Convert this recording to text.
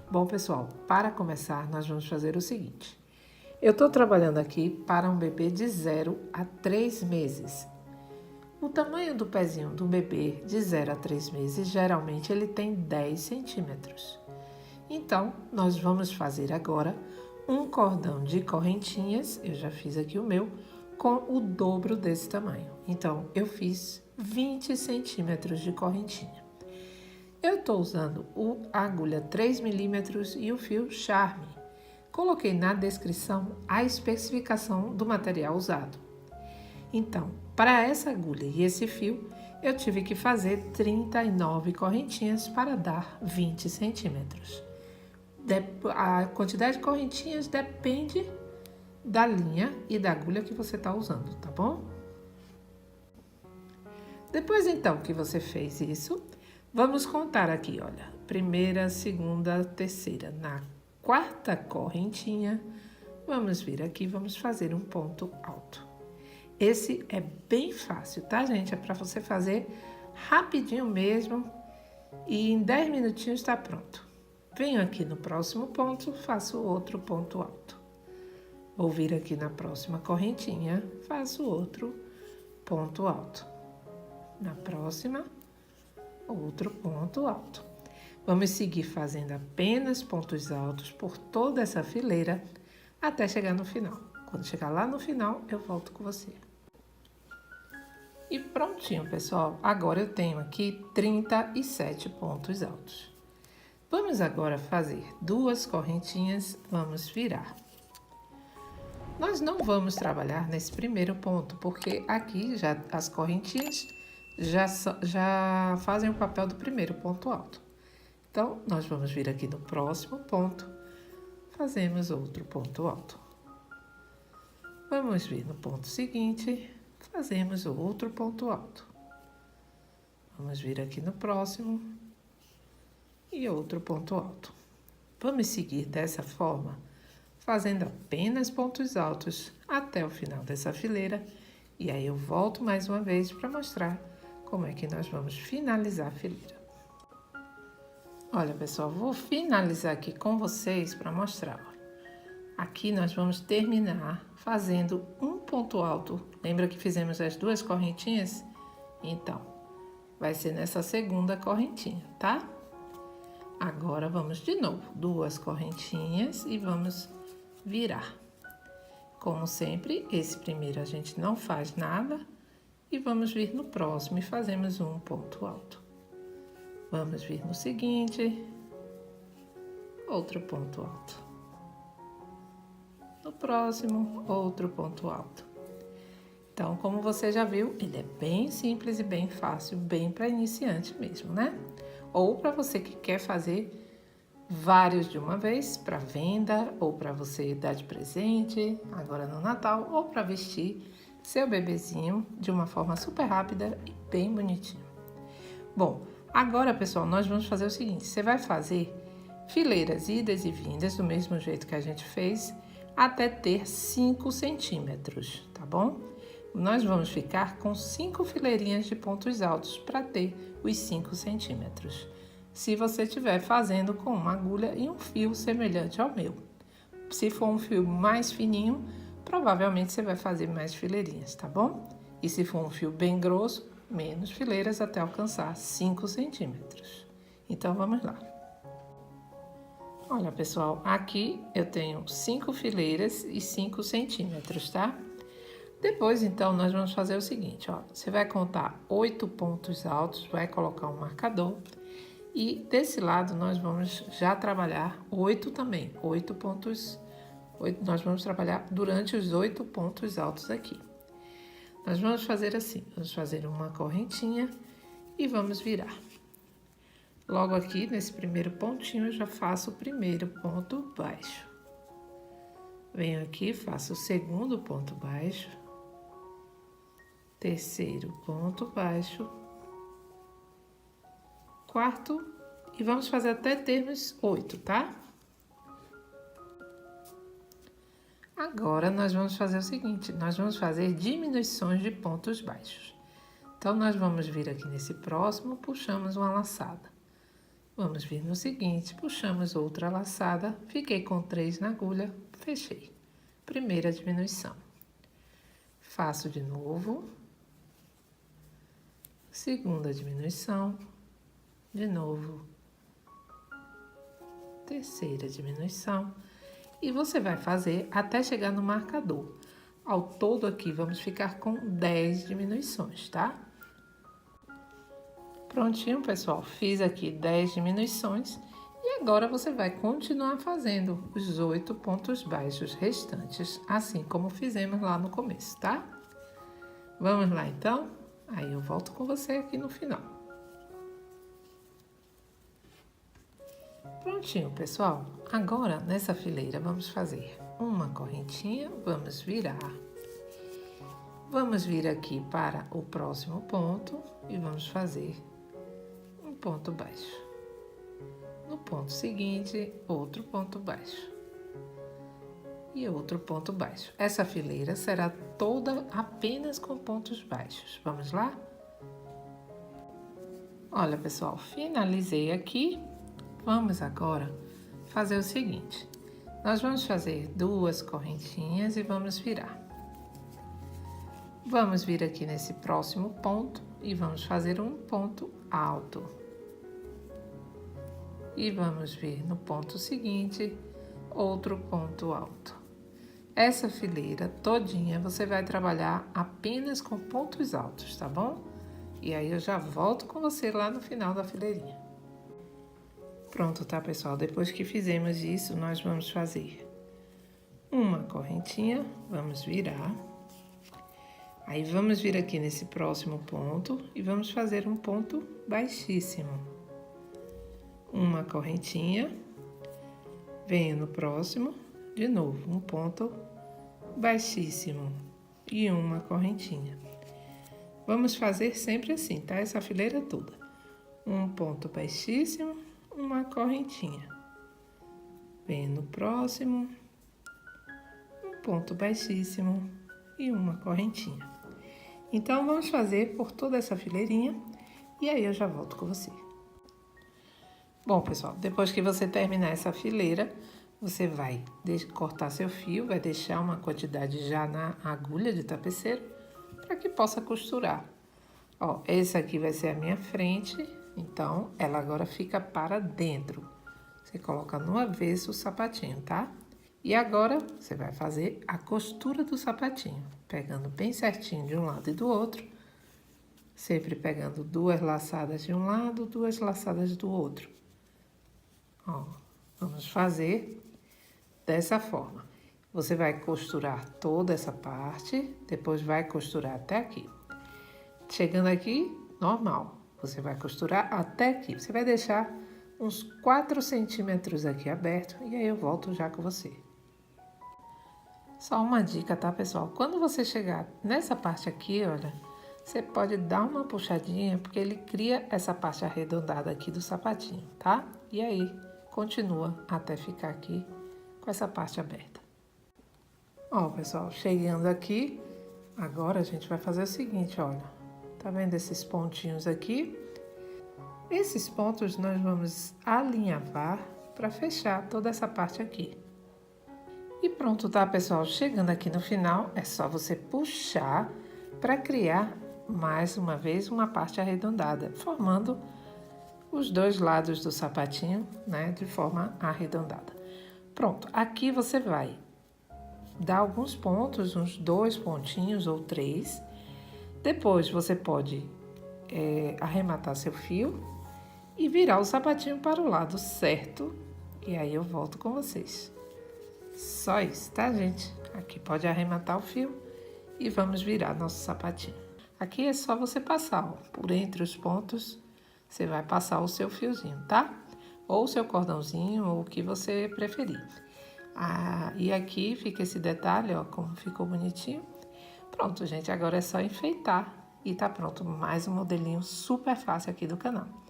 Bom, pessoal, para começar, nós vamos fazer o seguinte. Eu estou trabalhando aqui para um bebê de 0 a 3 meses. O tamanho do pezinho do bebê de 0 a 3 meses, geralmente ele tem 10 centímetros. Então, nós vamos fazer agora um cordão de correntinhas, eu já fiz aqui o meu, com o dobro desse tamanho. Então, eu fiz 20 centímetros de correntinha. Eu estou usando a agulha 3 milímetros e o fio Charme. Coloquei na descrição a especificação do material usado. Então, para essa agulha e esse fio, eu tive que fazer 39 correntinhas para dar 20 centímetros. A quantidade de correntinhas depende da linha e da agulha que você está usando, tá bom? Depois então que você fez isso, vamos contar aqui, olha, primeira, segunda, terceira. Na quarta correntinha, vamos vir aqui, vamos fazer um ponto alto. Esse é bem fácil, tá, gente? É para você fazer rapidinho mesmo e em 10 minutinhos está pronto. Venho aqui no próximo ponto, faço outro ponto alto. Vou vir aqui na próxima correntinha, faço outro ponto alto. Na próxima, outro ponto alto. Vamos seguir fazendo apenas pontos altos por toda essa fileira até chegar no final. Quando chegar lá no final, eu volto com você. E prontinho, pessoal. Agora eu tenho aqui 37 pontos altos. Vamos agora fazer duas correntinhas, vamos virar. Nós não vamos trabalhar nesse primeiro ponto, porque aqui já as correntinhas já fazem o papel do primeiro ponto alto. Então, nós vamos vir aqui no próximo ponto, fazemos outro ponto alto. Vamos vir no ponto seguinte, fazemos outro ponto alto. Vamos vir aqui no próximo e outro ponto alto. Vamos seguir dessa forma, fazendo apenas pontos altos até o final dessa fileira. E aí eu volto mais uma vez para mostrar como é que nós vamos finalizar a fileira. Olha, pessoal, vou finalizar aqui com vocês para mostrar. Aqui nós vamos terminar fazendo um ponto alto. Lembra que fizemos as duas correntinhas? Então, vai ser nessa segunda correntinha, tá? Agora vamos de novo, duas correntinhas e vamos virar. Como sempre, esse primeiro a gente não faz nada e vamos vir no próximo e fazemos um ponto alto. Vamos vir no seguinte, outro ponto alto. No próximo, outro ponto alto. Então, como você já viu, ele é bem simples e bem fácil, bem para iniciante mesmo, né? Ou para você que quer fazer vários de uma vez, para venda, ou para você dar de presente, agora no Natal, ou para vestir seu bebezinho de uma forma super rápida e bem bonitinho. Bom, agora, pessoal, nós vamos fazer o seguinte, você vai fazer fileiras idas e vindas do mesmo jeito que a gente fez, até ter 5 centímetros, tá bom? Nós vamos ficar com 5 fileirinhas de pontos altos para ter os 5 centímetros. Se você estiver fazendo com uma agulha e um fio semelhante ao meu. Se for um fio mais fininho, provavelmente você vai fazer mais fileirinhas, tá bom? E se for um fio bem grosso, menos fileiras até alcançar 5 centímetros. Então, vamos lá. Olha, pessoal, aqui eu tenho 5 fileiras e 5 centímetros, tá? Depois, então, nós vamos fazer o seguinte, ó. Você vai contar 8 pontos altos, vai colocar um marcador. E desse lado, nós vamos já trabalhar 8 também. 8 pontos, nós vamos trabalhar durante os 8 pontos altos aqui. Nós vamos fazer assim, vamos fazer uma correntinha e vamos virar. Logo aqui, nesse primeiro pontinho, eu já faço o primeiro ponto baixo. Venho aqui, faço o segundo ponto baixo. Terceiro ponto baixo. Quarto, e vamos fazer até termos 8, tá? Agora, nós vamos fazer o seguinte, nós vamos fazer diminuições de pontos baixos. Então, nós vamos vir aqui nesse próximo, puxamos uma laçada. Vamos vir no seguinte, puxamos outra laçada, fiquei com 3 na agulha, fechei. Primeira diminuição. Faço de novo. Segunda diminuição. De novo. Terceira diminuição. E você vai fazer até chegar no marcador. Ao todo aqui, vamos ficar com 10 diminuições, tá? Prontinho, pessoal. Fiz aqui 10 diminuições. E agora você vai continuar fazendo os 8 pontos baixos restantes, assim como fizemos lá no começo, tá? Vamos lá, então? Aí eu volto com você aqui no final. Prontinho, pessoal. Agora, nessa fileira, vamos fazer uma correntinha, vamos virar. Vamos vir aqui para o próximo ponto e vamos fazer um ponto baixo. No ponto seguinte, outro ponto baixo. E outro ponto baixo. Essa fileira será toda apenas com pontos baixos. Vamos lá? Olha, pessoal, finalizei aqui. Vamos agora fazer o seguinte. Nós vamos fazer 2 correntinhas e vamos virar. Vamos vir aqui nesse próximo ponto e vamos fazer um ponto alto. E vamos vir no ponto seguinte, outro ponto alto. Essa fileira todinha você vai trabalhar apenas com pontos altos, tá bom? E aí eu já volto com você lá no final da fileirinha. Pronto, tá, pessoal? Depois que fizemos isso, nós vamos fazer uma correntinha, vamos virar. Aí vamos vir aqui nesse próximo ponto e vamos fazer um ponto baixíssimo. Uma correntinha, venho no próximo, de novo, um ponto baixíssimo e uma correntinha. Vamos fazer sempre assim, tá? Essa fileira toda. Um ponto baixíssimo, uma correntinha. Venho no próximo, um ponto baixíssimo e uma correntinha. Então, vamos fazer por toda essa fileirinha e aí eu já volto com você. Bom, pessoal, depois que você terminar essa fileira, você vai cortar seu fio, vai deixar uma quantidade já na agulha de tapeceiro para que possa costurar. Ó, esse aqui vai ser a minha frente, então ela agora fica para dentro. Você coloca no avesso o sapatinho, tá? E agora, você vai fazer a costura do sapatinho, pegando bem certinho de um lado e do outro, sempre pegando 2 laçadas de um lado, 2 laçadas do outro. Ó, vamos fazer dessa forma. Você vai costurar toda essa parte, depois vai costurar até aqui. Chegando aqui, normal, você vai costurar até aqui. Você vai deixar uns 4 centímetros aqui aberto e aí eu volto já com você. Só uma dica, tá, pessoal? Quando você chegar nessa parte aqui, olha, você pode dar uma puxadinha, porque ele cria essa parte arredondada aqui do sapatinho, tá? E aí, continua até ficar aqui com essa parte aberta. Ó, pessoal, chegando aqui, agora a gente vai fazer o seguinte, olha. Tá vendo esses pontinhos aqui? Esses pontos nós vamos alinhavar para fechar toda essa parte aqui. E pronto, tá, pessoal? Chegando aqui no final, é só você puxar para criar mais uma vez uma parte arredondada, formando os 2 lados do sapatinho, né, de forma arredondada. Pronto, aqui você vai dar alguns pontos, uns 2 pontinhos ou 3. Depois você pode arrematar seu fio e virar o sapatinho para o lado certo. E aí eu volto com vocês. Só isso, tá, gente? Aqui pode arrematar o fio e vamos virar nosso sapatinho. Aqui é só você passar, ó, por entre os pontos, você vai passar o seu fiozinho, tá? Ou o seu cordãozinho, ou o que você preferir. Ah, e aqui fica esse detalhe, ó, como ficou bonitinho. Pronto, gente, agora é só enfeitar e tá pronto mais um modelinho super fácil aqui do canal.